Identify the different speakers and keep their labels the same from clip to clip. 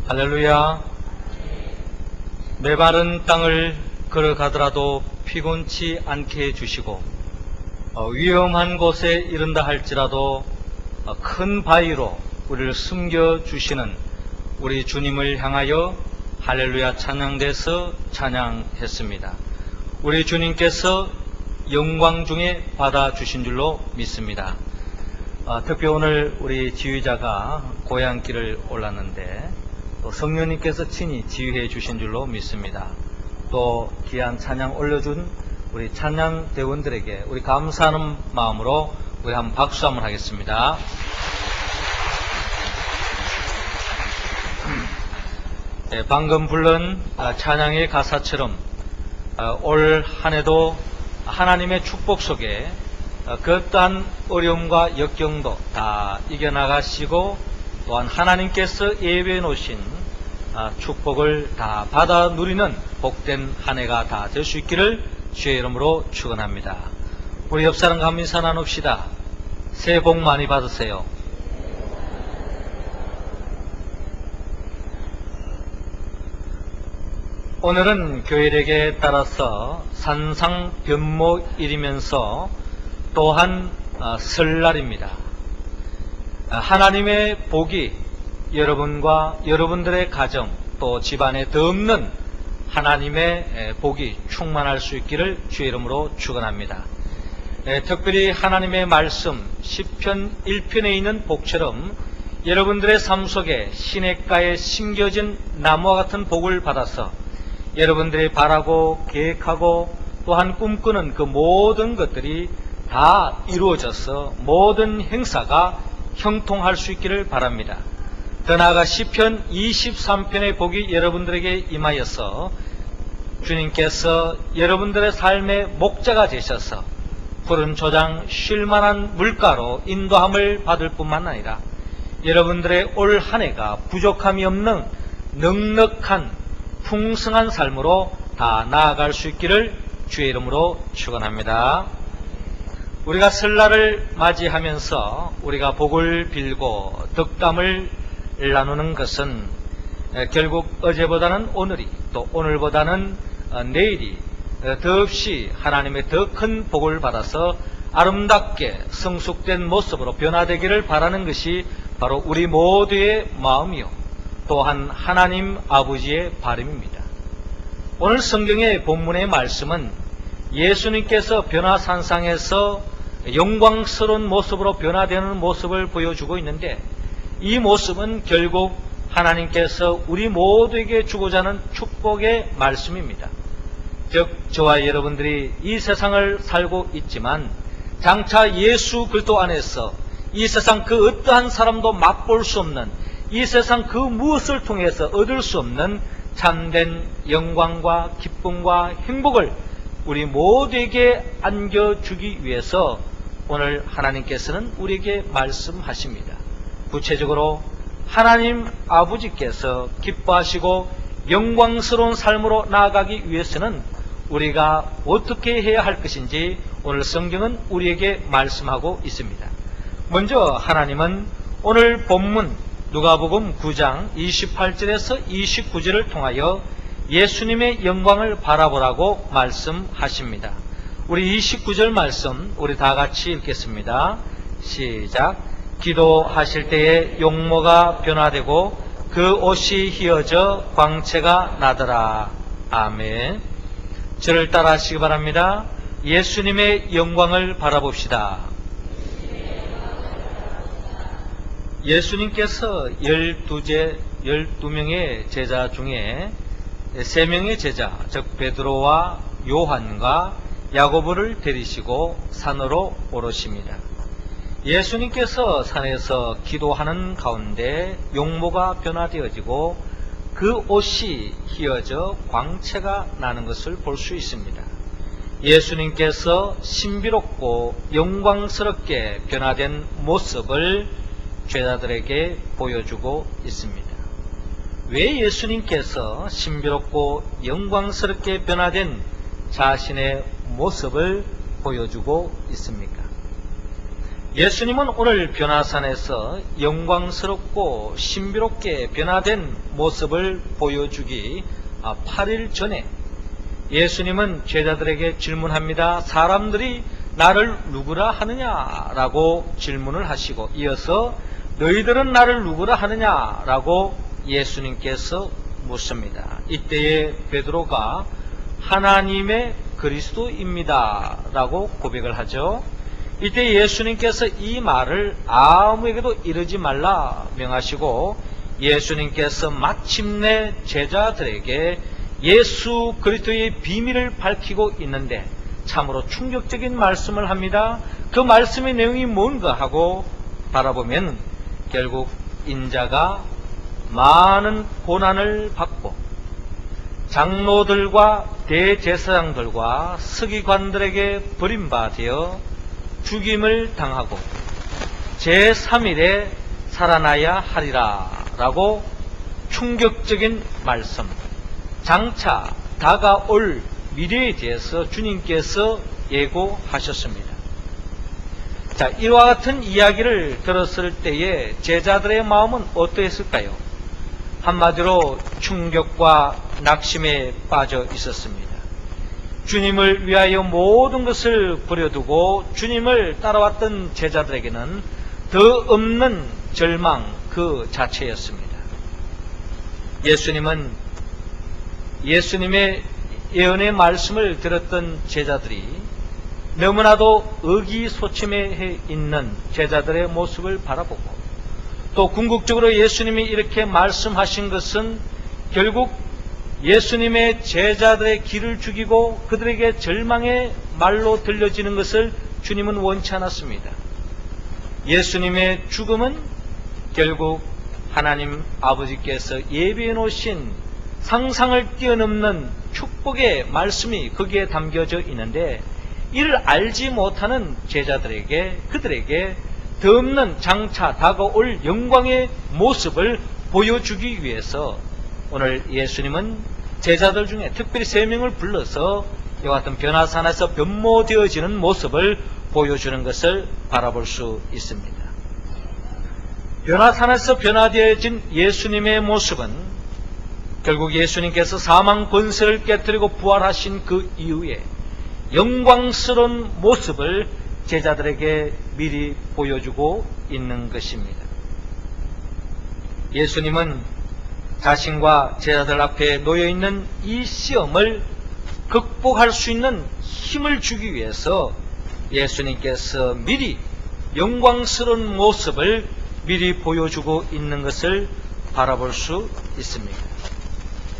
Speaker 1: 할렐루야. 메마른 땅을 걸어가더라도 피곤치 않게 해주시고 위험한 곳에 이른다 할지라도 큰 바위로 우리를 숨겨주시는 우리 주님을 향하여 할렐루야 찬양돼서 찬양했습니다. 우리 주님께서 영광 중에 받아주신 줄로 믿습니다. 특히 오늘 우리 지휘자가 고향길을 올랐는데 또 성령님께서 친히 지휘해 주신 줄로 믿습니다. 또 귀한 찬양 올려준 우리 찬양 대원들에게 우리 감사하는 마음으로 우리 한번 박수 한번 하겠습니다. 방금 부른 찬양의 가사처럼 올 한해도 하나님의 축복 속에 그 어떠한 어려움과 역경도 다 이겨나가시고 또한 하나님께서 예배해 놓으신 축복을 다 받아 누리는 복된 한 해가 다 될 수 있기를 주의 이름으로 축원합니다. 우리 옆 사람과 인사 나눕시다. 새해 복 많이 받으세요. 오늘은 교회력에 따라서 산상변모일이면서 또한 설날입니다. 하나님의 복이 여러분과 여러분들의 가정 또 집안에 덧없는 하나님의 복이 충만할 수 있기를 주의 이름으로 축원합니다. 특별히 하나님의 말씀 시편 1편에 있는 복처럼 여러분들의 삶 속에 시냇가에 심겨진 나무와 같은 복을 받아서 여러분들이 바라고 계획하고 또한 꿈꾸는 그 모든 것들이 다 이루어져서 모든 행사가 형통할 수 있기를 바랍니다. 더 나아가 시편 23편의 복이 여러분들에게 임하여서 주님께서 여러분들의 삶의 목자가 되셔서 푸른 초장 쉴만한 물가로 인도함을 받을 뿐만 아니라 여러분들의 올 한 해가 부족함이 없는 넉넉한 풍성한 삶으로 다 나아갈 수 있기를 주의 이름으로 축원합니다. 우리가 설날을 맞이하면서 우리가 복을 빌고 덕담을 나누는 것은 결국 어제보다는 오늘이 또 오늘보다는 내일이 더없이 하나님의 더 큰 복을 받아서 아름답게 성숙된 모습으로 변화되기를 바라는 것이 바로 우리 모두의 마음이요 또한 하나님 아버지의 바람입니다. 오늘 성경의 본문의 말씀은 예수님께서 변화산상에서 영광스러운 모습으로 변화되는 모습을 보여주고 있는데 이 모습은 결국 하나님께서 우리 모두에게 주고자 하는 축복의 말씀입니다. 즉 저와 여러분들이 이 세상을 살고 있지만 장차 예수 그리스도 안에서 이 세상 그 어떠한 사람도 맛볼 수 없는 이 세상 그 무엇을 통해서 얻을 수 없는 참된 영광과 기쁨과 행복을 우리 모두에게 안겨주기 위해서 오늘 하나님께서는 우리에게 말씀하십니다. 구체적으로 하나님 아버지께서 기뻐하시고 영광스러운 삶으로 나아가기 위해서는 우리가 어떻게 해야 할 것인지 오늘 성경은 우리에게 말씀하고 있습니다. 먼저 하나님은 오늘 본문 누가복음 9장 28절에서 29절을 통하여 예수님의 영광을 바라보라고 말씀하십니다. 우리 29절 말씀 우리 다 같이 읽겠습니다. 시작. 기도하실 때에 용모가 변화되고 그 옷이 휘어져 광채가 나더라. 아멘. 저를 따라 하시기 바랍니다. 예수님의 영광을 바라봅시다. 예수님께서 12명의 제자 중에 3명의 제자, 즉 베드로와 요한과 야고보를 데리시고 산으로 오르십니다. 예수님께서 산에서 기도하는 가운데 용모가 변화되어지고 그 옷이 휘어져 광채가 나는 것을 볼 수 있습니다. 예수님께서 신비롭고 영광스럽게 변화된 모습을 제자들에게 보여주고 있습니다. 왜 예수님께서 신비롭고 영광스럽게 변화된 자신의 모습을 보여주고 있습니까? 예수님은 오늘 변화산에서 영광스럽고 신비롭게 변화된 모습을 보여주기 8일 전에 예수님은 제자들에게 질문합니다. 사람들이 나를 누구라 하느냐라고 질문을 하시고 이어서 너희들은 나를 누구라 하느냐라고 예수님께서 묻습니다. 이때에 베드로가 하나님의 그리스도입니다 라고 고백을 하죠. 이때 예수님께서 이 말을 아무에게도 이르지 말라 명하시고 예수님께서 마침내 제자들에게 예수 그리스도의 비밀을 밝히고 있는데 참으로 충격적인 말씀을 합니다. 그 말씀의 내용이 뭔가 하고 바라보면 결국 인자가 많은 고난을 받고 장로들과 대제사장들과 서기관들에게 버림받아 죽임을 당하고 제3일에 살아나야 하리라 라고 충격적인 말씀, 장차 다가올 미래에 대해서 주님께서 예고하셨습니다. 자, 이와 같은 이야기를 들었을 때에 제자들의 마음은 어떠했을까요? 한마디로 충격과 낙심에 빠져 있었습니다. 주님을 위하여 모든 것을 버려두고 주님을 따라왔던 제자들에게는 더 없는 절망 그 자체였습니다. 예수님은 예수님의 예언의 말씀을 들었던 제자들이 너무나도 의기소침해 있는 제자들의 모습을 바라보고 또 궁극적으로 예수님이 이렇게 말씀하신 것은 결국 예수님의 제자들의 길을 죽이고 그들에게 절망의 말로 들려지는 것을 주님은 원치 않았습니다. 예수님의 죽음은 결국 하나님 아버지께서 예비해 놓으신 상상을 뛰어넘는 축복의 말씀이 거기에 담겨져 있는데 이를 알지 못하는 제자들에게 그들에게 더 없는 장차 다가올 영광의 모습을 보여주기 위해서 오늘 예수님은 제자들 중에 특별히 3명을 불러서 이와 같은 변화산에서 변모되어지는 모습을 보여주는 것을 바라볼 수 있습니다. 변화산에서 변화되어진 예수님의 모습은 결국 예수님께서 사망 권세를 깨뜨리고 부활하신 그 이후에 영광스러운 모습을 제자들에게 미리 보여주고 있는 것입니다. 예수님은 자신과 제자들 앞에 놓여있는 이 시험을 극복할 수 있는 힘을 주기 위해서 예수님께서 미리 영광스러운 모습을 미리 보여주고 있는 것을 바라볼 수 있습니다.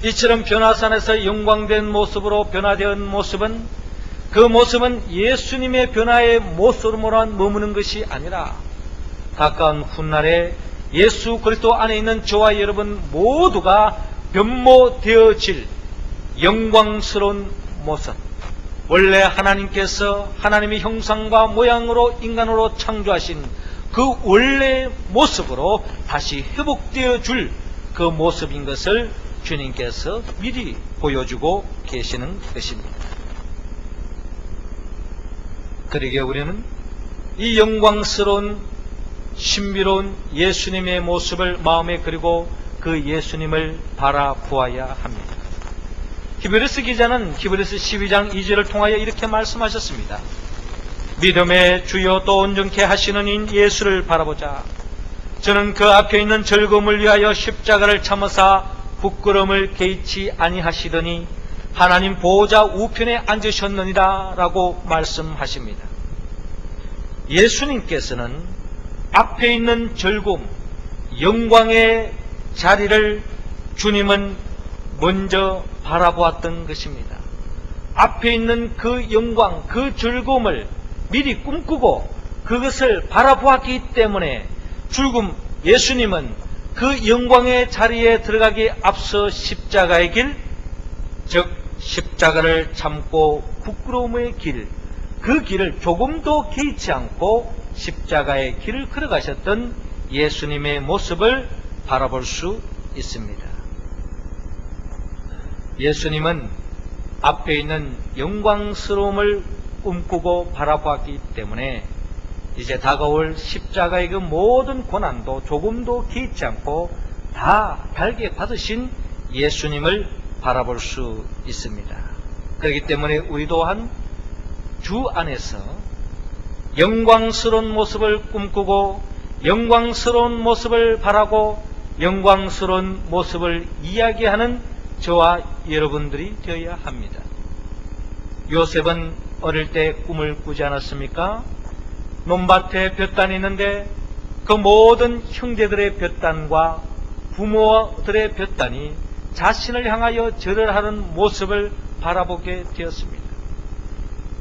Speaker 1: 이처럼 변화산에서 영광된 모습으로 변화된 모습은 그 모습은 예수님의 변화의 모습으로만 머무는 것이 아니라 가까운 훗날에 예수 그리스도 안에 있는 저와 여러분 모두가 변모되어질 영광스러운 모습, 원래 하나님께서 하나님의 형상과 모양으로 인간으로 창조하신 그 원래의 모습으로 다시 회복되어 줄 그 모습인 것을 주님께서 미리 보여주고 계시는 것입니다. 그러기에 우리는 이 영광스러운 신비로운 예수님의 모습을 마음에 그리고 그 예수님을 바라보아야 합니다. 히브리서 기자는 히브리서 12장 2절을 통하여 이렇게 말씀하셨습니다. 믿음의 주요 또 온전케 하시는 인 예수를 바라보자. 저는 그 앞에 있는 즐거움을 위하여 십자가를 참으사 부끄러움을 개의치 아니하시더니 하나님 보호자 우편에 앉으셨느니라 라고 말씀하십니다. 예수님께서는 앞에 있는 즐거움, 영광의 자리를 주님은 먼저 바라보았던 것입니다. 앞에 있는 그 영광, 그 즐거움을 미리 꿈꾸고 그것을 바라보았기 때문에 예수님은 그 영광의 자리에 들어가기 앞서 십자가의 길, 즉 십자가를 참고 부끄러움의 길, 그 길을 조금도 개의치 않고 십자가의 길을 걸어가셨던 예수님의 모습을 바라볼 수 있습니다. 예수님은 앞에 있는 영광스러움을 꿈꾸고 바라보았기 때문에 이제 다가올 십자가의 그 모든 고난도 조금도 개의치 않고 다 달게 받으신 예수님을 바라볼 수 있습니다. 그렇기 때문에 우리 또한 주 안에서 영광스러운 모습을 꿈꾸고 영광스러운 모습을 바라고 영광스러운 모습을 이야기하는 저와 여러분들이 되어야 합니다. 요셉은 어릴 때 꿈을 꾸지 않았습니까? 논밭에 볕단이 있는데 그 모든 형제들의 볕단과 부모들의 볕단이 자신을 향하여 절을 하는 모습을 바라보게 되었습니다.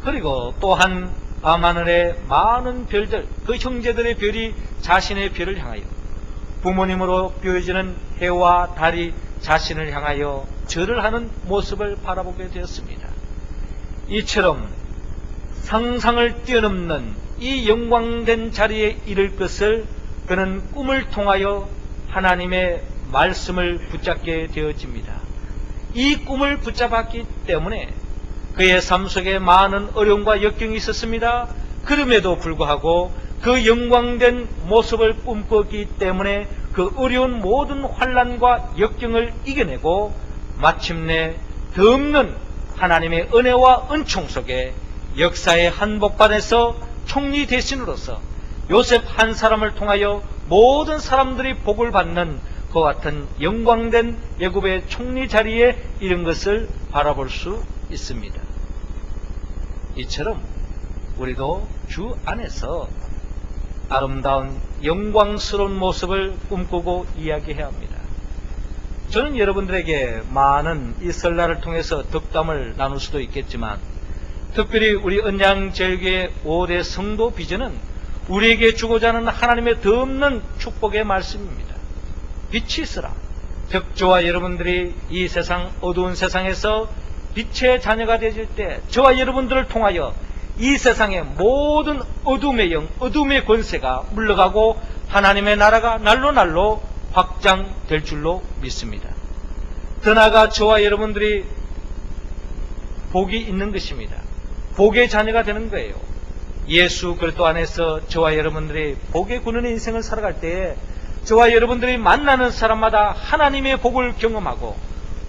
Speaker 1: 그리고 또한 밤하늘의 많은 별들, 그 형제들의 별이 자신의 별을 향하여 부모님으로 비어지는 해와 달이 자신을 향하여 절을 하는 모습을 바라보게 되었습니다. 이처럼 상상을 뛰어넘는 이 영광된 자리에 이를 것을 그는 꿈을 통하여 하나님의 말씀을 붙잡게 되어집니다. 이 꿈을 붙잡았기 때문에 그의 삶 속에 많은 어려움과 역경이 있었습니다. 그럼에도 불구하고 그 영광된 모습을 꿈꿨기 때문에 그 어려운 모든 환난과 역경을 이겨내고 마침내 더없는 하나님의 은혜와 은총 속에 역사의 한복판에서 총리 대신으로서 요셉 한 사람을 통하여 모든 사람들이 복을 받는 그와 같은 영광된 애굽의 총리 자리에 이른 것을 바라볼 수 있습니다. 이처럼 우리도 주 안에서 아름다운 영광스러운 모습을 꿈꾸고 이야기해야 합니다. 저는 여러분들에게 많은 이 설날을 통해서 덕담을 나눌 수도 있겠지만 특별히 우리 언양제일교회 5대 성도 비전은 우리에게 주고자 하는 하나님의 더없는 축복의 말씀입니다. 빛이 있으라. 즉 저와 여러분들이 이 세상 어두운 세상에서 빛의 자녀가 되실 때 저와 여러분들을 통하여 이 세상의 모든 어둠의 영, 어둠의 권세가 물러가고 하나님의 나라가 날로 확장될 줄로 믿습니다. 더 나아가 저와 여러분들이 복이 있는 것입니다. 복의 자녀가 되는 거예요. 예수 그리스도 안에서 저와 여러분들이 복의 군원의 인생을 살아갈 때에 저와 여러분들이 만나는 사람마다 하나님의 복을 경험하고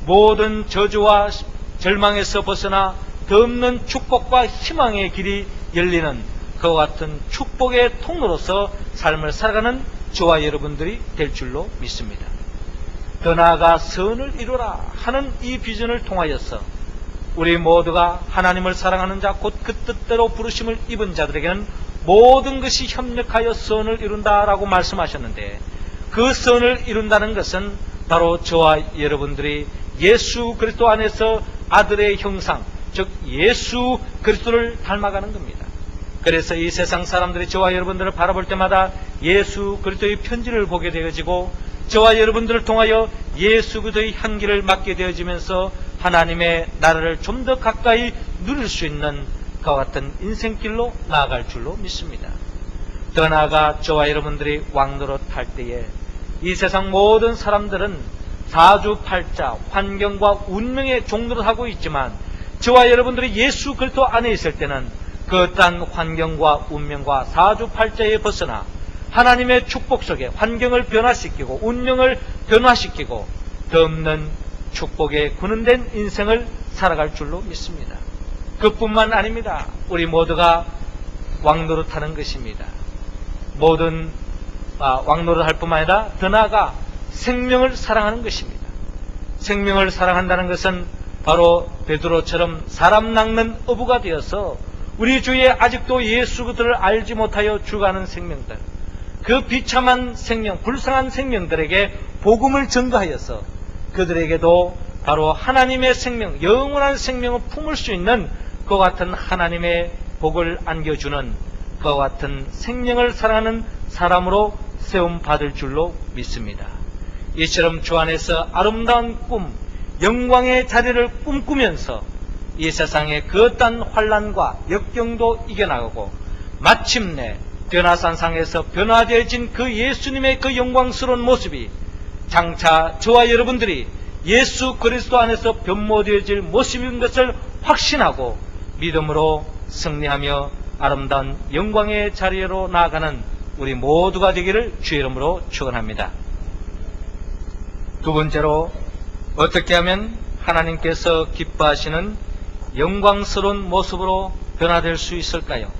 Speaker 1: 모든 저주와 절망에서 벗어나 더없는 축복과 희망의 길이 열리는 그와 같은 축복의 통로로서 삶을 살아가는 저와 여러분들이 될 줄로 믿습니다. 더 나아가 선을 이루라 하는 이 비전을 통하여서 우리 모두가 하나님을 사랑하는 자 곧 그 뜻대로 부르심을 입은 자들에게는 모든 것이 협력하여 선을 이룬다라고 말씀하셨는데 그 선을 이룬다는 것은 바로 저와 여러분들이 예수 그리스도 안에서 아들의 형상 즉 예수 그리스도를 닮아가는 겁니다. 그래서 이 세상 사람들이 저와 여러분들을 바라볼 때마다 예수 그리스도의 편지를 보게 되어지고 저와 여러분들을 통하여 예수 그리스도의 향기를 맡게 되어지면서 하나님의 나라를 좀 더 가까이 누릴 수 있는 그와 같은 인생길로 나아갈 줄로 믿습니다. 더 나아가 저와 여러분들이 왕노릇할 때에 이 세상 모든 사람들은 사주팔자, 환경과 운명의 종노릇 하고 있지만 저와 여러분들이 예수 그리스도 안에 있을 때는 그 어떠한 환경과 운명과 사주팔자에 벗어나 하나님의 축복 속에 환경을 변화시키고 운명을 변화시키고 더없는 축복에 군은된 인생을 살아갈 줄로 믿습니다. 그뿐만 아닙니다. 우리 모두가 왕노릇하는 것입니다. 모든 왕노릇할 뿐만 아니라 더 나아가 생명을 사랑하는 것입니다. 생명을 사랑한다는 것은 바로 베드로처럼 사람 낚는 어부가 되어서 우리 주위에 아직도 예수 그들을 알지 못하여 죽어가는 생명들, 그 비참한 생명, 불쌍한 생명들에게 복음을 전가하여서 그들에게도 바로 하나님의 생명, 영원한 생명을 품을 수 있는 그와 같은 하나님의 복을 안겨주는 그와 같은 생명을 사랑하는 사람으로 세움받을 줄로 믿습니다. 이처럼 주 안에서 아름다운 꿈, 영광의 자리를 꿈꾸면서 이 세상의 그 어떤 환난과 역경도 이겨나가고 마침내 변화산상에서 변화되어진 그 예수님의 그 영광스러운 모습이 장차 저와 여러분들이 예수 그리스도 안에서 변모되어질 모습인 것을 확신하고 믿음으로 승리하며 아름다운 영광의 자리로 나아가는 우리 모두가 되기를 주의 이름으로 축원합니다. 두 번째로, 어떻게 하면 하나님께서 기뻐하시는 영광스러운 모습으로 변화될 수 있을까요?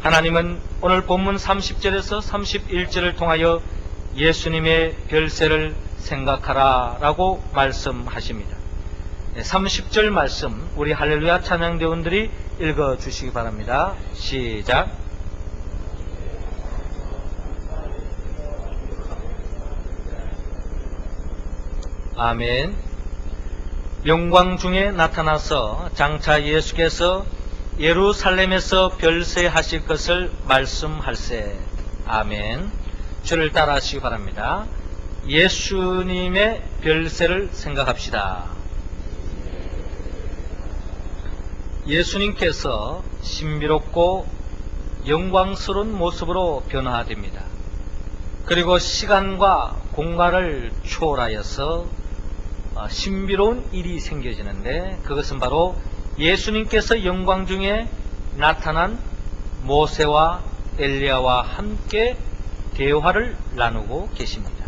Speaker 1: 하나님은 오늘 본문 30절에서 31절을 통하여 예수님의 별세를 생각하라 라고 말씀하십니다. 30절 말씀 우리 할렐루야 찬양대원들이 읽어주시기 바랍니다. 시작. 아멘. 영광 중에 나타나서 장차 예수께서 예루살렘에서 별세하실 것을 말씀할세. 아멘. 주를 따라 하시기 바랍니다. 예수님의 별세를 생각합시다. 예수님께서 신비롭고 영광스러운 모습으로 변화됩니다. 그리고 시간과 공간을 초월하여서 신비로운 일이 생겨지는데, 그것은 바로 예수님께서 영광 중에 나타난 모세와 엘리야와 함께 대화를 나누고 계십니다.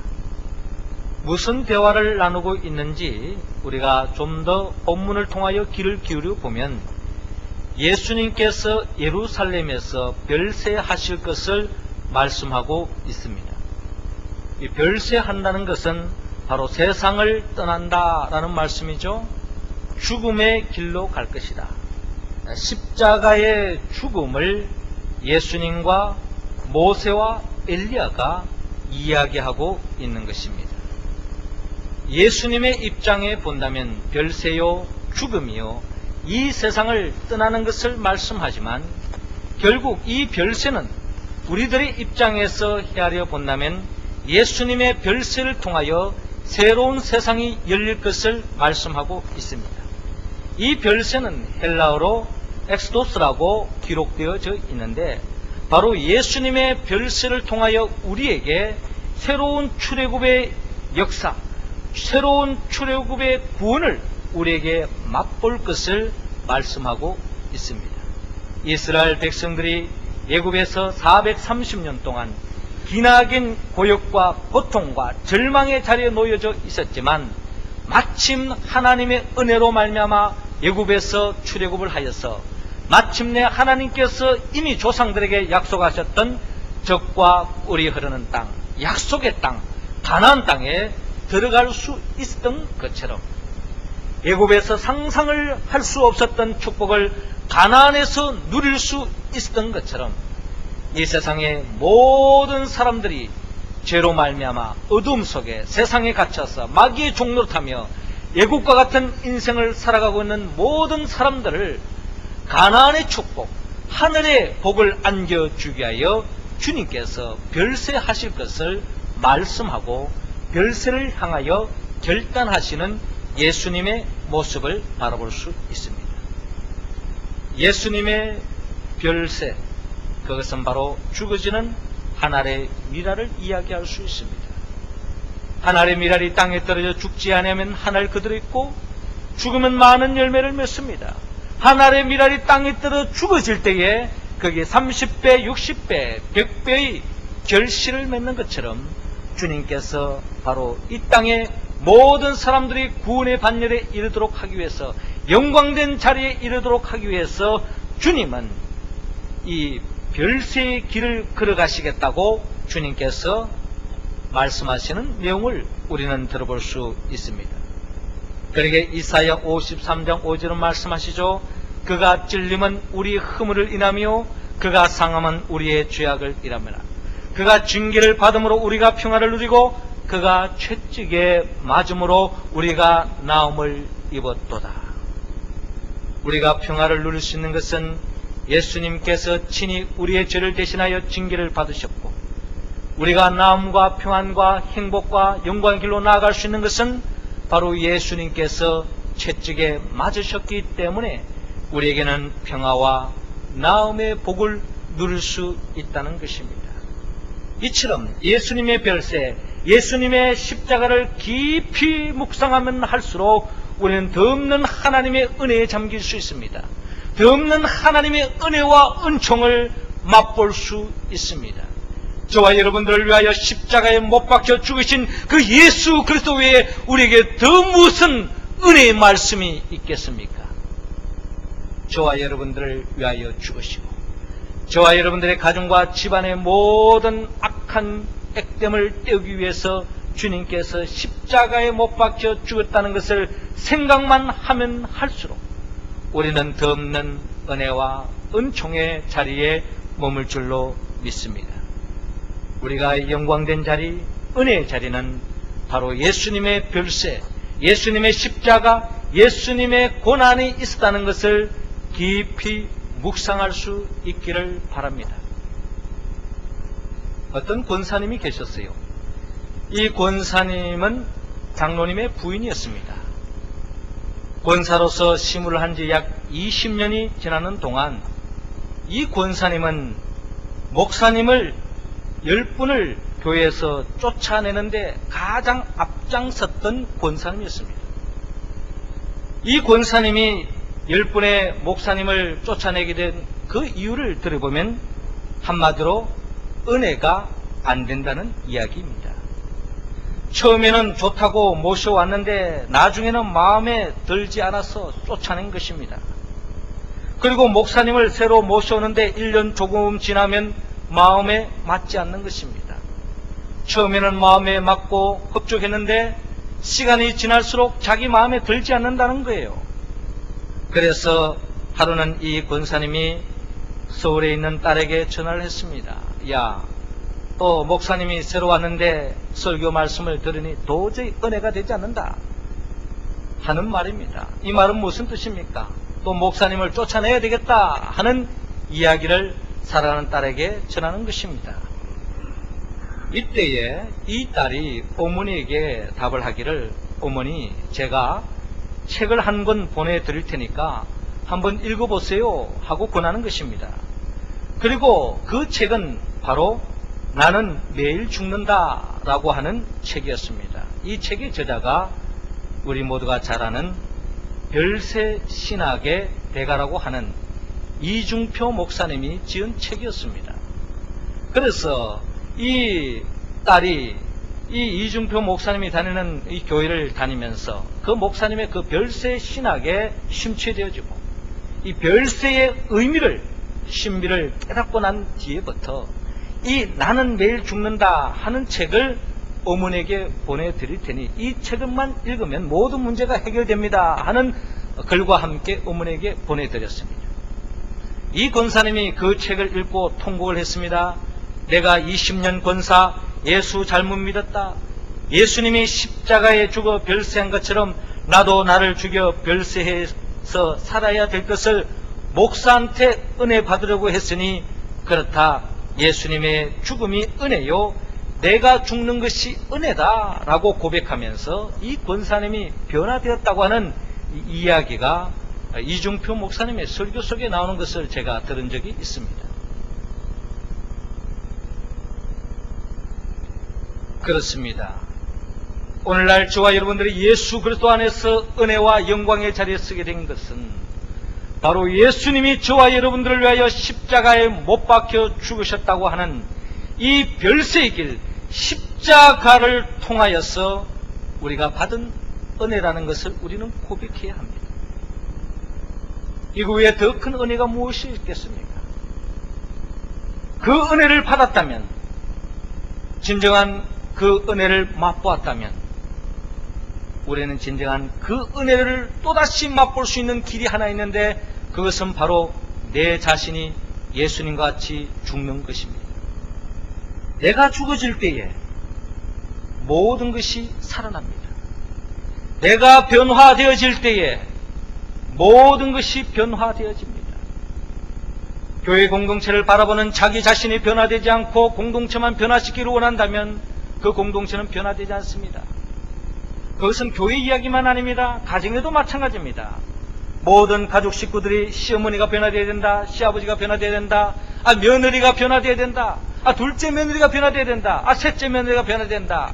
Speaker 1: 무슨 대화를 나누고 있는지 우리가 좀 더 본문을 통하여 귀를 기울여 보면 예수님께서 예루살렘에서 별세하실 것을 말씀하고 있습니다. 이 별세한다는 것은 바로 세상을 떠난다라는 말씀이죠. 죽음의 길로 갈 것이다. 십자가의 죽음을 예수님과 모세와 엘리야가 이야기하고 있는 것입니다. 예수님의 입장에 본다면 별세요, 죽음이요, 이 세상을 떠나는 것을 말씀하지만, 결국 이 별세는 우리들의 입장에서 헤아려 본다면 예수님의 별세를 통하여 새로운 세상이 열릴 것을 말씀하고 있습니다. 이 별세는 헬라어로 엑스도스라고 기록되어져 있는데, 바로 예수님의 별세를 통하여 우리에게 새로운 출애굽의 역사, 새로운 출애굽의 구원을 우리에게 맛볼 것을 말씀하고 있습니다. 이스라엘 백성들이 애굽에서 430년 동안 기나긴 고역과 고통과 절망의 자리에 놓여져 있었지만, 마침 하나님의 은혜로 말미암아 애굽에서 출애굽을 하여서 마침내 하나님께서 이미 조상들에게 약속하셨던 젖과 꿀이 흐르는 땅, 약속의 땅, 가나안 땅에 들어갈 수 있었던 것처럼, 애굽에서 상상을 할 수 없었던 축복을 가나안에서 누릴 수 있었던 것처럼, 이 세상의 모든 사람들이 죄로 말미암아 어둠 속에 세상에 갇혀서 마귀의 종노릇하며 애국과 같은 인생을 살아가고 있는 모든 사람들을 가나안의 축복, 하늘의 복을 안겨주기 위하여 주님께서 별세하실 것을 말씀하고 별세를 향하여 결단하시는 예수님의 모습을 바라볼 수 있습니다. 예수님의 별세, 그것은 바로 죽어지는 한 알의 미랄을 이야기할 수 있습니다. 한 알의 미랄이 땅에 떨어져 죽지 않으면 한 알 그대로 있고, 죽으면 많은 열매를 맺습니다. 한 알의 미랄이 땅에 떨어져 죽어질 때에 거기에 30배, 60배, 100배의 결실을 맺는 것처럼, 주님께서 바로 이 땅에 모든 사람들이 구원의 반열에 이르도록 하기 위해서, 영광된 자리에 이르도록 하기 위해서 주님은 이 별세의 길을 걸어가시겠다고 주님께서 말씀하시는 내용을 우리는 들어볼 수 있습니다. 그러게 이사야 53장 5절은 말씀하시죠. 그가 찔림은 우리의 허물을 인하며 그가 상함은 우리의 죄악을 인하며 그가 징계를 받음으로 우리가 평화를 누리고 그가 채찍에 맞음으로 우리가 나음을 입었도다. 우리가 평화를 누릴 수 있는 것은 예수님께서 친히 우리의 죄를 대신하여 징계를 받으셨고, 우리가 나음과 평안과 행복과 영광의 길로 나아갈 수 있는 것은 바로 예수님께서 채찍에 맞으셨기 때문에 우리에게는 평화와 나음의 복을 누릴 수 있다는 것입니다. 이처럼 예수님의 별세, 예수님의 십자가를 깊이 묵상하면 할수록 우리는 더 없는 하나님의 은혜에 잠길 수 있습니다. 더없는 하나님의 은혜와 은총을 맛볼 수 있습니다. 저와 여러분들을 위하여 십자가에 못 박혀 죽으신 그 예수 그리스도 외에 우리에게 더 무슨 은혜의 말씀이 있겠습니까? 저와 여러분들을 위하여 죽으시고 저와 여러분들의 가정과 집안의 모든 악한 액땜을 떼우기 위해서 주님께서 십자가에 못 박혀 죽었다는 것을 생각만 하면 할수록 우리는 더없는 은혜와 은총의 자리에 머물 줄로 믿습니다. 우리가 영광된 자리, 은혜의 자리는 바로 예수님의 별세, 예수님의 십자가, 예수님의 고난이 있었다는 것을 깊이 묵상할 수 있기를 바랍니다. 어떤 권사님이 계셨어요. 이 권사님은 장로님의 부인이었습니다. 권사로서 시무를 한 지 약 20년이 지나는 동안 이 권사님은 목사님을 10분을 교회에서 쫓아내는데 가장 앞장섰던 권사님이었습니다. 이 권사님이 10분의 목사님을 쫓아내게 된 그 이유를 들어보면 한마디로 은혜가 안 된다는 이야기입니다. 처음에는 좋다고 모셔왔는데 나중에는 마음에 들지 않아서 쫓아낸 것입니다. 그리고 목사님을 새로 모셔오는데 1년 조금 지나면 마음에 맞지 않는 것입니다. 처음에는 마음에 맞고 흡족했는데 시간이 지날수록 자기 마음에 들지 않는다는 거예요. 그래서 하루는 이 권사님이 서울에 있는 딸에게 전화를 했습니다. 야, 또 목사님이 새로 왔는데 설교 말씀을 들으니 도저히 은혜가 되지 않는다 하는 말입니다. 이 말은 무슨 뜻입니까? 또 목사님을 쫓아내야 되겠다 하는 이야기를 사랑하는 딸에게 전하는 것입니다. 이때에 이 딸이 어머니에게 답을 하기를, 어머니, 제가 책을 한 권 보내드릴 테니까 한번 읽어보세요 하고 권하는 것입니다. 그리고 그 책은 바로 나는 매일 죽는다 라고 하는 책이었습니다. 이 책의 저자가 우리 모두가 잘 아는 별세 신학의 대가라고 하는 이중표 목사님이 지은 책이었습니다. 그래서 이 딸이 이 이중표 목사님이 다니는 이 교회를 다니면서 그 목사님의 그 별세 신학에 심취되어지고 이 별세의 의미를, 신비를 깨닫고 난 뒤에부터 이 나는 매일 죽는다 하는 책을 어머니에게 보내드릴 테니 이 책만 읽으면 모든 문제가 해결됩니다 하는 글과 함께 어머니에게 보내드렸습니다. 이 권사님이 그 책을 읽고 통곡을 했습니다. 내가 20년 권사, 예수 잘못 믿었다. 예수님이 십자가에 죽어 별세한 것처럼 나도 나를 죽여 별세해서 살아야 될 것을 목사한테 은혜 받으려고 했으니 그렇다. 예수님의 죽음이 은혜요, 내가 죽는 것이 은혜다 라고 고백하면서 이 권사님이 변화되었다고 하는 이야기가 이중표 목사님의 설교 속에 나오는 것을 제가 들은 적이 있습니다. 그렇습니다. 오늘날 저와 여러분들이 예수 그리스도 안에서 은혜와 영광의 자리에 서게 된 것은 바로 예수님이 저와 여러분들을 위하여 십자가에 못 박혀 죽으셨다고 하는 이 별세의 길, 십자가를 통하여서 우리가 받은 은혜라는 것을 우리는 고백해야 합니다. 이거 외에 더 큰 은혜가 무엇이 있겠습니까? 그 은혜를 받았다면, 진정한 그 은혜를 맛보았다면 우리는 진정한 그 은혜를 또다시 맛볼 수 있는 길이 하나 있는데 그것은 바로 내 자신이 예수님과 같이 죽는 것입니다. 내가 죽어질 때에 모든 것이 살아납니다. 내가 변화되어질 때에 모든 것이 변화되어집니다. 교회 공동체를 바라보는 자기 자신이 변화되지 않고 공동체만 변화시키기를 원한다면 그 공동체는 변화되지 않습니다. 그것은 교회 이야기만 아닙니다. 가정에도 마찬가지입니다. 모든 가족 식구들이 시어머니가 변화되어야 된다, 시아버지가 변화되어야 된다, 며느리가 변화되어야 된다, 둘째 며느리가 변화되어야 된다, 셋째 며느리가 변화되어야 된다.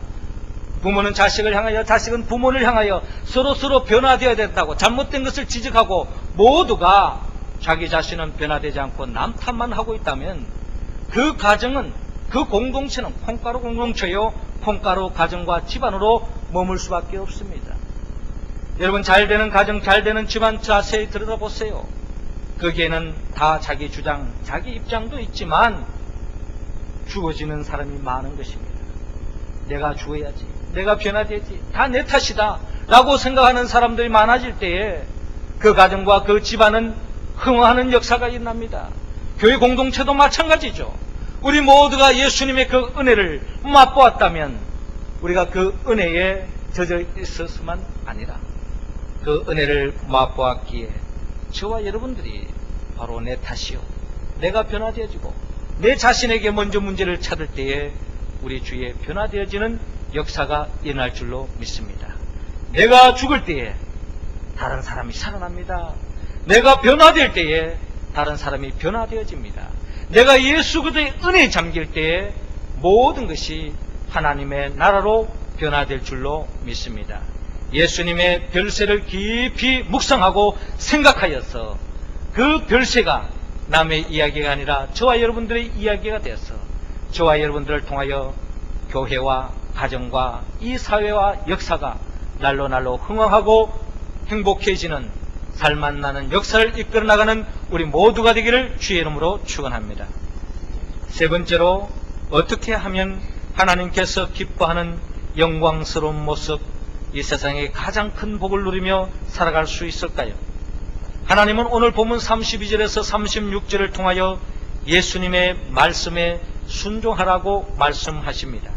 Speaker 1: 부모는 자식을 향하여, 자식은 부모를 향하여 서로 변화되어야 된다고 잘못된 것을 지적하고 모두가 자기 자신은 변화되지 않고 남 탓만 하고 있다면 그 가정은, 그 공동체는 콩가루 공동체요, 콩가루 가정과 집안으로 머물 수밖에 없습니다. 여러분, 잘되는 가정, 잘되는 집안 자세히 들여다보세요. 거기에는 다 자기 주장, 자기 입장도 있지만 죽어지는 사람이 많은 것입니다. 내가 죽어야지, 내가 변화되지, 다 내 탓이다 라고 생각하는 사람들이 많아질 때에 그 가정과 그 집안은 흥황하는 역사가 일어납니다. 교회 공동체도 마찬가지죠. 우리 모두가 예수님의 그 은혜를 맛보았다면 우리가 그 은혜에 젖어 있었으면 아니라 그 은혜를 맛보았기에 저와 여러분들이 바로 내 탓이요, 내가 변화되어지고 내 자신에게 먼저 문제를 찾을 때에 우리 주위에 변화되어지는 역사가 일어날 줄로 믿습니다. 내가 죽을 때에 다른 사람이 살아납니다. 내가 변화될 때에 다른 사람이 변화되어집니다. 내가 예수 그리스도의 은혜에 잠길 때에 모든 것이 하나님의 나라로 변화될 줄로 믿습니다. 예수님의 별세를 깊이 묵상하고 생각하여서 그 별세가 남의 이야기가 아니라 저와 여러분들의 이야기가 되어서 저와 여러분들을 통하여 교회와 가정과 이 사회와 역사가 날로 흥황하고 행복해지는 살만 나는 역사를 이끌어 나가는 우리 모두가 되기를 주의 이름으로 축원합니다. 세 번째로, 어떻게 하면 하나님께서 기뻐하는 영광스러운 모습, 이 세상의 가장 큰 복을 누리며 살아갈 수 있을까요? 하나님은 오늘 본문 32절에서 36절을 통하여 예수님의 말씀에 순종하라고 말씀하십니다.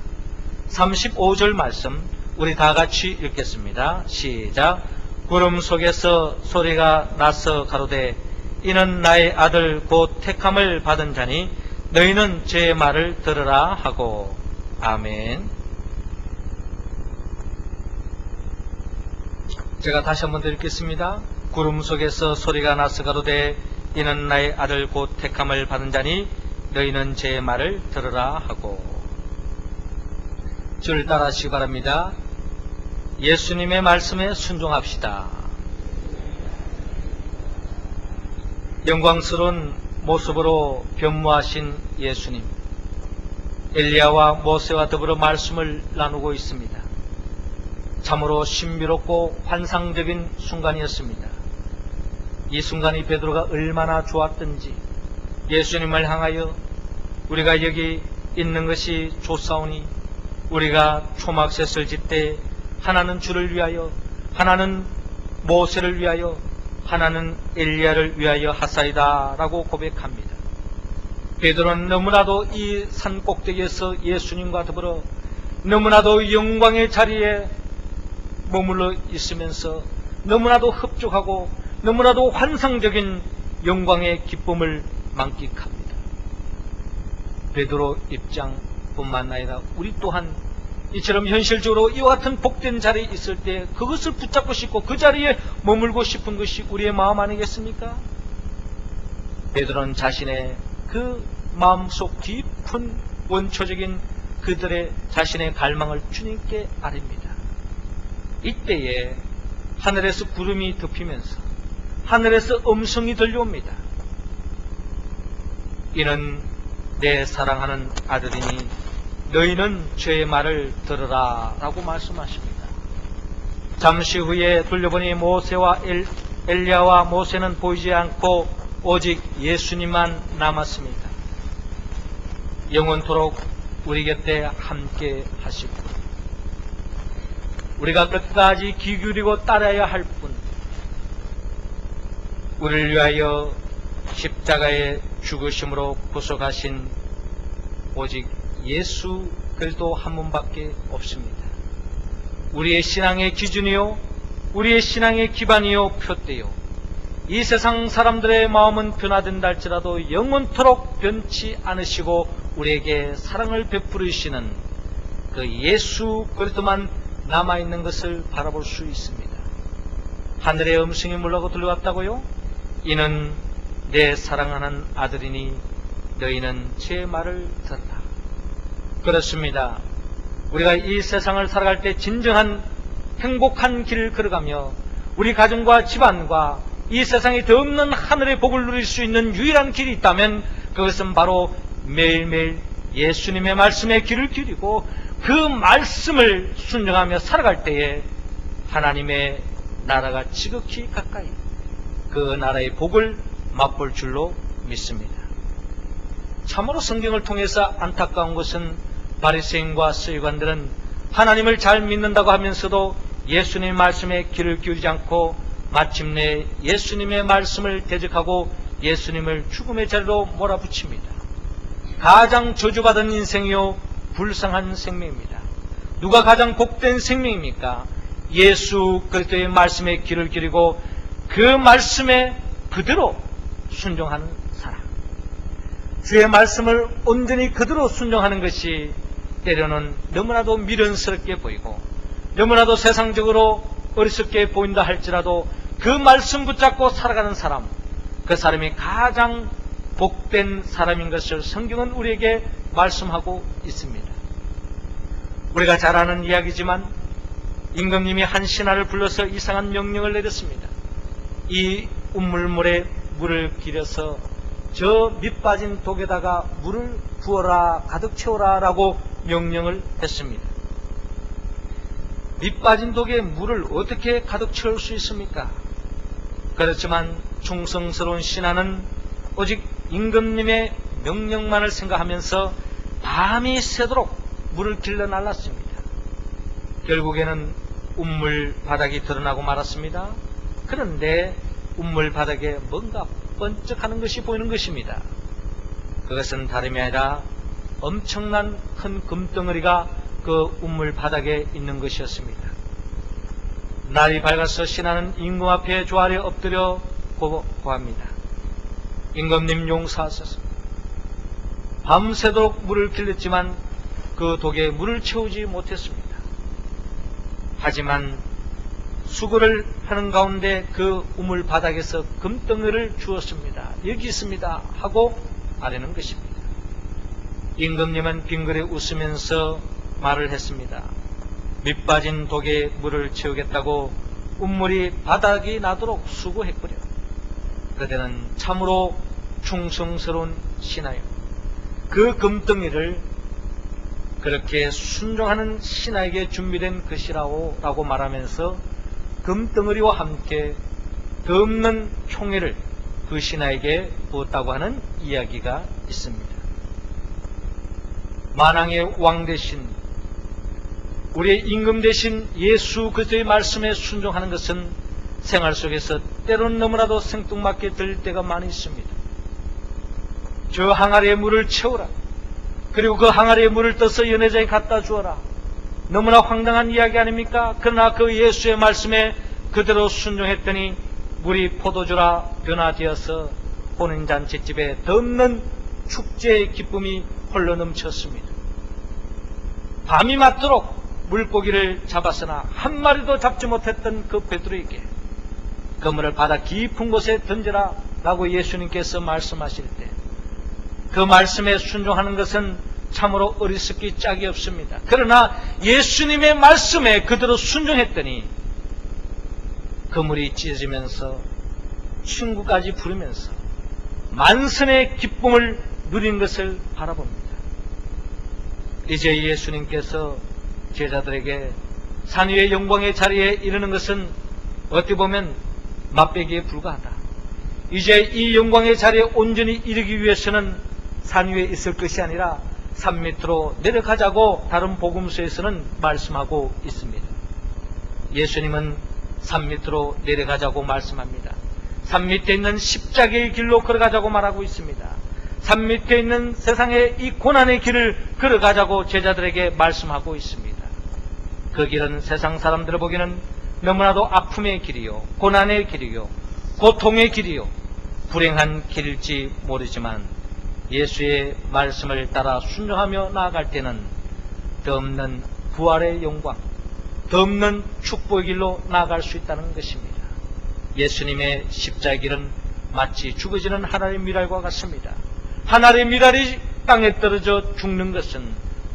Speaker 1: 35절 말씀 우리 다 같이 읽겠습니다. 시작. 구름 속에서 소리가 나서 가로되 이는 나의 아들 곧 택함을 받은 자니 너희는 제 말을 들으라 하고. 아멘. 제가 다시 한번 읽겠습니다. 구름 속에서 소리가 나서 가로되 이는 나의 아들 곧 택함을 받은 자니 너희는 제 말을 들으라 하고. 줄 따라하시기 바랍니다. 예수님의 말씀에 순종합시다. 영광스러운 모습으로 변모하신 예수님, 엘리야와 모세와 더불어 말씀을 나누고 있습니다. 참으로 신비롭고 환상적인 순간이었습니다. 이 순간이 베드로가 얼마나 좋았던지 예수님을 향하여 우리가 여기 있는 것이 좋사오니 우리가 초막셋을 짓되 하나는 주를 위하여, 하나는 모세를 위하여, 하나는 엘리야를 위하여 하사이다 라고 고백합니다. 베드로는 너무나도 이 산 꼭대기에서 예수님과 더불어 너무나도 영광의 자리에 머물러 있으면서 너무나도 흡족하고 너무나도 환상적인 영광의 기쁨을 만끽합니다. 베드로 입장뿐만 아니라 우리 또한 이처럼 현실적으로 이와 같은 복된 자리에 있을 때 그것을 붙잡고 싶고 그 자리에 머물고 싶은 것이 우리의 마음 아니겠습니까? 베드로는 자신의 그 마음속 깊은 원초적인 그들의 자신의 갈망을 주님께 아립니다. 이때에 하늘에서 구름이 덮이면서 하늘에서 음성이 들려옵니다. 이는 내 사랑하는 아들이니 너희는 제 말을 들으라 라고 말씀하십니다. 잠시 후에 돌려보니 모세와 엘리야와 모세는 보이지 않고 오직 예수님만 남았습니다. 영원토록 우리 곁에 함께 하시고 우리가 끝까지 귀 기울이고 따라야 할 분, 우리를 위하여 십자가의 죽으심으로 구속하신 오직 예수 그리스도 한 분밖에 없습니다. 우리의 신앙의 기준이요, 우리의 신앙의 기반이요, 표대요. 이 세상 사람들의 마음은 변화된다 할지라도 영원토록 변치 않으시고 우리에게 사랑을 베풀으시는 그 예수 그리스도만 남아있는 것을 바라볼 수 있습니다. 하늘의 음성이 물러고 들려왔다고요? 이는 내 사랑하는 아들이니 너희는 제 말을 들으라. 그렇습니다. 우리가 이 세상을 살아갈 때 진정한 행복한 길을 걸어가며 우리 가정과 집안과 이 세상에 더 없는 하늘의 복을 누릴 수 있는 유일한 길이 있다면 그것은 바로 매일매일 예수님의 말씀에 귀를 기울이고 그 말씀을 순종하며 살아갈 때에 하나님의 나라가 지극히 가까이 그 나라의 복을 맛볼 줄로 믿습니다. 참으로 성경을 통해서 안타까운 것은 바리새인과 서기관들은 하나님을 잘 믿는다고 하면서도 예수님의 말씀에 귀를 기울이지 않고 마침내 예수님의 말씀을 대적하고 예수님을 죽음의 자리로 몰아붙입니다. 가장 저주받은 인생이요 불쌍한 생명입니다. 누가 가장 복된 생명입니까? 예수 그리스도의 말씀에 귀를 기울이고 그 말씀에 그대로 순종하는 사람. 주의 말씀을 온전히 그대로 순종하는 것이 때로는 너무나도 미련스럽게 보이고 너무나도 세상적으로 어리석게 보인다 할지라도 그 말씀 붙잡고 살아가는 사람, 그 사람이 가장 복된 사람인 것을 성경은 우리에게 말씀하고 있습니다. 우리가 잘 아는 이야기지만 임금님이 한 신하를 불러서 이상한 명령을 내렸습니다. 이 운물물에 물을 길어서 저 밑빠진 독에다가 물을 부어라, 가득 채워라 라고 명령을 했습니다. 밑빠진 독에 물을 어떻게 가득 채울 수 있습니까? 그렇지만 충성스러운 신하는 오직 임금님의 명령만을 생각하면서 밤이 새도록 물을 길러 날랐습니다. 결국에는 운물 바닥이 드러나고 말았습니다. 그런데 운물 바닥에 뭔가 번쩍하는 것이 보이는 것입니다. 그것은 다름이 아니라 엄청난 큰 금덩어리가 그 운물 바닥에 있는 것이었습니다. 날이 밝아서 신하는 임금 앞에 조아려 엎드려 고합니다. 임금님 용서하소서. 밤새도록 물을 길렀지만 그 독에 물을 채우지 못했습니다. 하지만 수고를 하는 가운데 그 우물 바닥에서 금덩이를 주었습니다. 여기 있습니다 하고 아뢰는 것입니다. 임금님은 빙그레 웃으면서 말을 했습니다. 밑빠진 독에 물을 채우겠다고 운물이 바닥이 나도록 수고했구려. 그대는 참으로 충성스러운 신하요. 그 금덩이를 그렇게 순종하는 신하에게 준비된 것이라오 라고 말하면서 금덩어리와 함께 더 없는 총애를 그 신하에게 부었다고 하는 이야기가 있습니다. 만왕의 왕 대신 우리의 임금 대신 예수 그리스도의 말씀에 순종하는 것은 생활 속에서 때로는 너무나도 생뚱맞게 들릴 때가 많이 있습니다. 저 항아리에 물을 채우라. 그리고 그 항아리에 물을 떠서 연회장에 갖다 주어라. 너무나 황당한 이야기 아닙니까? 그러나 그 예수의 말씀에 그대로 순종했더니 물이 포도주라 변화되어서 혼인잔치집에 더 없는 축제의 기쁨이 홀로 넘쳤습니다. 밤이 맞도록 물고기를 잡았으나 한 마리도 잡지 못했던 그 베드로에게 그물을 바다 깊은 곳에 던져라 라고 예수님께서 말씀하실 때 그 말씀에 순종하는 것은 참으로 어리석기 짝이 없습니다. 그러나 예수님의 말씀에 그대로 순종했더니 그물이 찢어지면서 친구까지 부르면서 만선의 기쁨을 누린 것을 바라봅니다. 이제 예수님께서 제자들에게 산 위의 영광의 자리에 이르는 것은 어떻게 보면 맛배기에 불과하다. 이제 이 영광의 자리에 온전히 이르기 위해서는 산 위에 있을 것이 아니라 산 밑으로 내려가자고 다른 복음서에서는 말씀하고 있습니다. 예수님은 산 밑으로 내려가자고 말씀합니다. 산 밑에 있는 십자가의 길로 걸어가자고 말하고 있습니다. 산 밑에 있는 세상의 이 고난의 길을 걸어가자고 제자들에게 말씀하고 있습니다. 그 길은 세상 사람들을 보기에는 너무나도 아픔의 길이요, 고난의 길이요, 고통의 길이요, 불행한 길일지 모르지만 예수의 말씀을 따라 순종하며 나아갈 때는 더 없는 부활의 영광, 더 없는 축복의 길로 나아갈 수 있다는 것입니다. 예수님의 십자가의 길은 마치 죽어지는 하나의 미랄과 같습니다. 하나의 미랄이 땅에 떨어져 죽는 것은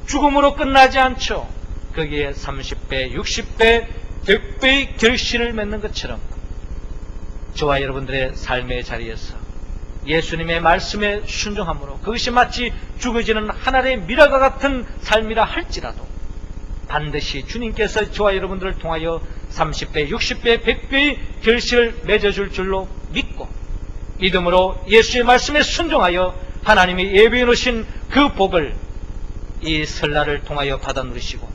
Speaker 1: 죽음으로 끝나지 않죠. 거기에 30배, 60배, 100배의 결실을 맺는 것처럼 저와 여러분들의 삶의 자리에서 예수님의 말씀에 순종함으로 그것이 마치 죽어지는 하늘의 미라가 같은 삶이라 할지라도 반드시 주님께서 저와 여러분들을 통하여 30배, 60배, 100배의 결실을 맺어줄 줄로 믿고 믿음으로 예수의 말씀에 순종하여 하나님이 예비해 놓으신 그 복을 이 설날을 통하여 받아 누리시고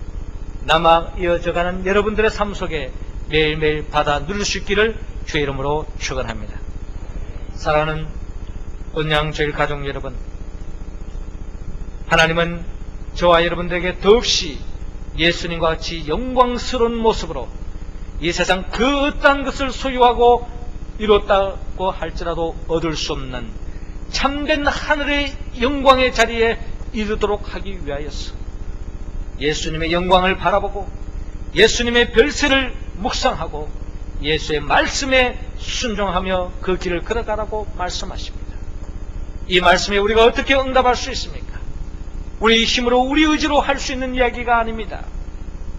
Speaker 1: 남아 이어져가는 여러분들의 삶 속에 매일매일 받아 누릴 수 있기를 주의 이름으로 축원합니다. 사랑하는 은양제일 가족 여러분, 하나님은 저와 여러분들에게 더없이 예수님과 같이 영광스러운 모습으로 이 세상 그 어떠한 것을 소유하고 이뤘다고 할지라도 얻을 수 없는 참된 하늘의 영광의 자리에 이르도록 하기 위하여서 예수님의 영광을 바라보고 예수님의 별세를 묵상하고 예수의 말씀에 순종하며 그 길을 걸어가라고 말씀하십니다. 이 말씀에 우리가 어떻게 응답할 수 있습니까? 우리 힘으로 우리 의지로 할 수 있는 이야기가 아닙니다.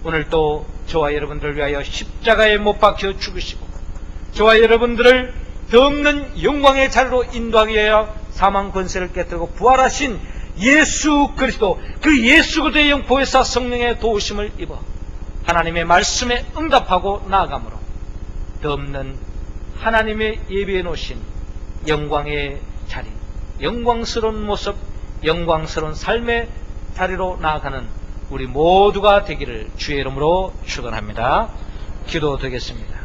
Speaker 1: 오늘 또 저와 여러분들을 위하여 십자가에 못 박혀 죽으시고 저와 여러분들을 더 없는 영광의 자리로 인도하기 위하여 사망 권세를 깨뜨리고 부활하신 예수 그리스도, 그 예수 그리스도의 영 보혜사 성령의 도우심을 입어 하나님의 말씀에 응답하고 나아가므로 더 없는 하나님의 예비해 놓으신 영광의 자리, 영광스러운 모습, 영광스러운 삶의 자리로 나아가는 우리 모두가 되기를 주의 이름으로 축원합니다. 기도드리겠습니다.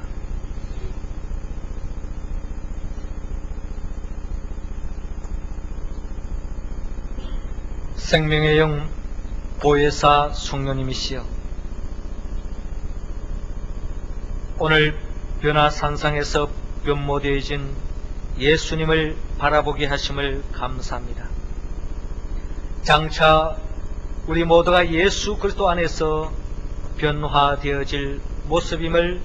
Speaker 1: 생명의 영 보혜사 성령님이시여, 오늘 변화산상에서 변모되어진 예수님을 바라보게 하심을 감사합니다. 장차 우리 모두가 예수 그리스도 안에서 변화되어질 모습임을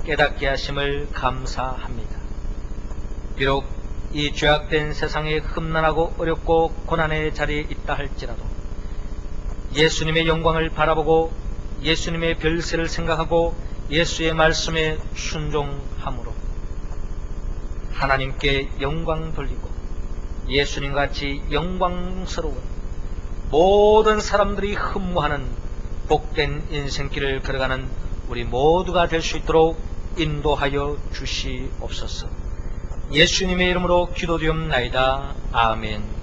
Speaker 1: 깨닫게 하심을 감사합니다. 비록 이 죄악된 세상에 흠난하고 어렵고 고난의 자리에 있다 할지라도 예수님의 영광을 바라보고 예수님의 별세를 생각하고 예수의 말씀에 순종함으로 하나님께 영광 돌리고 예수님같이 영광스러운 모든 사람들이 흠모하는 복된 인생길을 걸어가는 우리 모두가 될 수 있도록 인도하여 주시옵소서. 예수님의 이름으로 기도드리옵나이다. 아멘.